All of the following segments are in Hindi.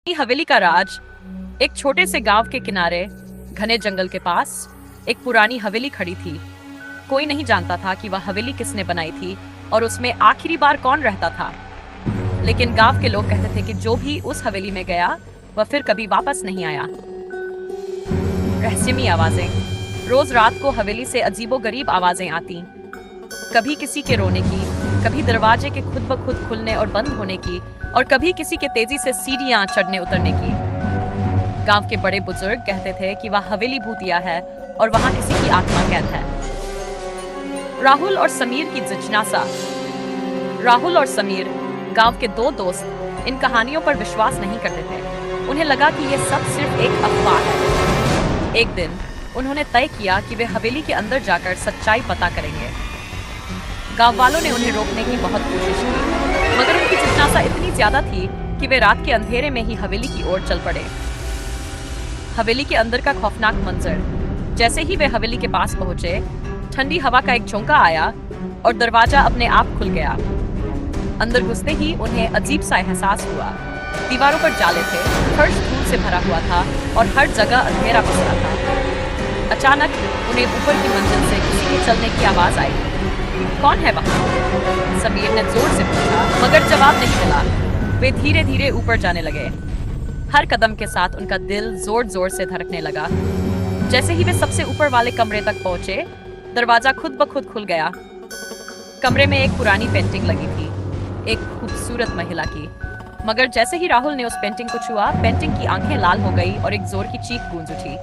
हवेली का राज एक छोटे से गांव के किनारे घने जंगल के पास एक पुरानी हवेली खड़ी थी। कोई नहीं जानता था कि वह हवेली किसने बनाई थी और उसमें आखिरी बार कौन रहता था। लेकिन गांव के लोग कहते थे कि जो भी उस हवेली में गया वह फिर कभी वापस नहीं आया। रहस्यमयी आवाजें। रोज रात को हवेली से अजीबोगरीब आवाजें आती, कभी किसी के रोने की, कभी दरवाजे के खुद ब खुद खुलने और बंद होने की, और कभी किसी के तेजी से सीढ़ियां चढ़ने उतरने की। गांव के बड़े बुजुर्ग कहते थे कि वह हवेली भूतिया है और वहां किसी की आत्मा कैद है। राहुल और समीर की जिज्ञासा। राहुल और समीर, गांव के दो दोस्त, इन कहानियों पर विश्वास नहीं करते थे। उन्हें लगा कि यह सब सिर्फ एक अफवाह है। एक दिन उन्होंने तय किया कि वे हवेली के अंदर जाकर सच्चाई पता करेंगे। गांव वालों ने उन्हें रोकने की बहुत कोशिश की, मगर उनकी जिज्ञासा इतनी ज्यादा थी कि वे रात के अंधेरे में ही हवेली की ओर चल पड़े। हवेली के अंदर का खौफनाक मंजर। जैसे ही वे हवेली के पास पहुंचे, ठंडी हवा का एक झोंका आया और दरवाजा अपने आप खुल गया। अंदर घुसते ही उन्हें अजीब सा एहसास हुआ। दीवारों पर जाले थे, फर्श धूल से भरा हुआ था और हर जगह अंधेरा पसरा था। अचानक उन्हें ऊपर की मंजिल से किसी के चलने की आवाज आई। कौन है वहाँ? समीर ने जोर से पूछा, मगर जवाब नहीं मिला। वे धीरे धीरे ऊपर जाने लगे। हर कदम के साथ उनका दिल जोर जोर से धड़कने लगा। जैसे ही वे सबसे ऊपर वाले कमरे तक पहुंचे, दरवाजा खुद ब खुद खुल गया। कमरे में एक पुरानी पेंटिंग लगी थी, एक खूबसूरत महिला की। मगर जैसे ही राहुल ने उस पेंटिंग को छुआ, पेंटिंग की आंखें लाल हो गई और एक जोर की चीख गूंज उठी।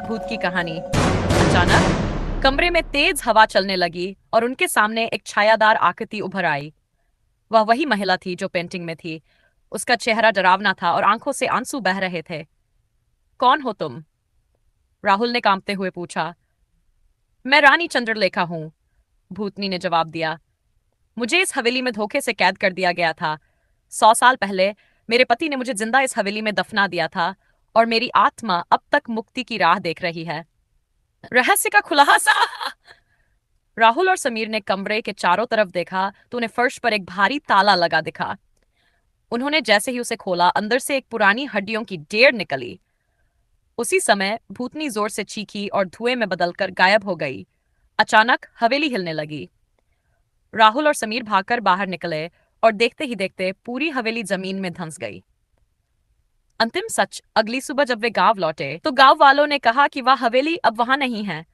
भूत की कहानी। अचानक कमरे में तेज हवा चलने लगी और उनके सामने एक छायादार आकृति उभर आई। वह वही महिला थी जो पेंटिंग में थी। उसका चेहरा डरावना था और आंखों से आंसू बह रहे थे। कौन हो तुम? राहुल ने कांपते हुए पूछा। मैं रानी चंद्रलेखा हूं, भूतनी ने जवाब दिया। मुझे इस हवेली में धोखे से कैद कर दिया गया था। 100 साल पहले मेरे पति ने मुझे जिंदा इस हवेली में दफना दिया था और मेरी आत्मा अब तक मुक्ति की राह देख रही है। रहस्य का खुलासा। राहुल और समीर ने कमरे के चारों तरफ देखा तो उन्हें फर्श पर एक भारी ताला लगा दिखा। उन्होंने जैसे ही उसे खोला, अंदर से एक पुरानी हड्डियों की ढेर निकली। उसी समय भूतनी जोर से चीखी और धुएं में बदलकर गायब हो गई। अचानक हवेली हिलने लगी। राहुल और समीर भागकर बाहर निकले और देखते ही देखते पूरी हवेली जमीन में धंस गई। अंतिम सच। अगली सुबह जब वे गांव लौटे तो गांव वालों ने कहा कि वह हवेली अब वहां नहीं है।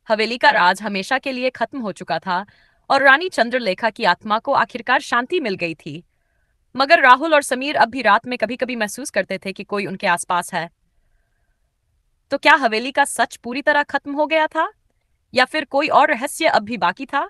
हवेली का राज हमेशा के लिए खत्म हो चुका था और रानी चंद्रलेखा की आत्मा को आखिरकार शांति मिल गई थी। मगर राहुल और समीर अब भी रात में कभी कभी महसूस करते थे कि कोई उनके आसपास है। तो क्या हवेली का सच पूरी तरह खत्म हो गया था, या फिर कोई और रहस्य अब भी बाकी था?